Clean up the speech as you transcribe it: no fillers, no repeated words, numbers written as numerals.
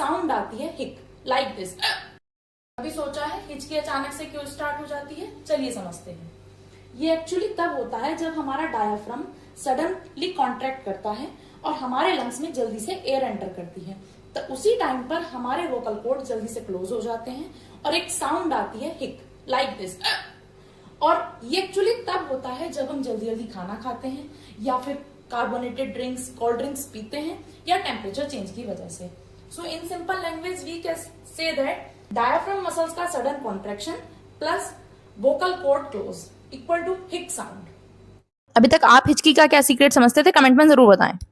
Sound आती है हिक, लाइक दिस। अभी सोचा है हिचकी अचानक से क्यों स्टार्ट हो जाती है? चलिए समझते हैं। ये एक्चुअली तब होता है जब हमारा डायाफ्राम सडनली कॉन्ट्रैक्ट करता है और हमारे लंग्स में जल्दी से एयर एंटर करती है, तो उसी टाइम पर हमारे वोकल कॉर्ड जल्दी से क्लोज हो जाते हैं और एक साउंड आती है हिक, लाइक दिस। और ये एक्चुअली तब होता है जब हम जल्दी जल्दी खाना खाते हैं या फिर कार्बोनेटेड ड्रिंक्स, कोल्ड ड्रिंक्स पीते हैं या टेम्परेचर चेंज की वजह से। So in simple language we can say that diaphragm muscles का sudden contraction plus vocal cord close equal to hic sound. अभी तक आप हिचकी का क्या सीक्रेट समझते थे? कमेंट में जरूर बताएं।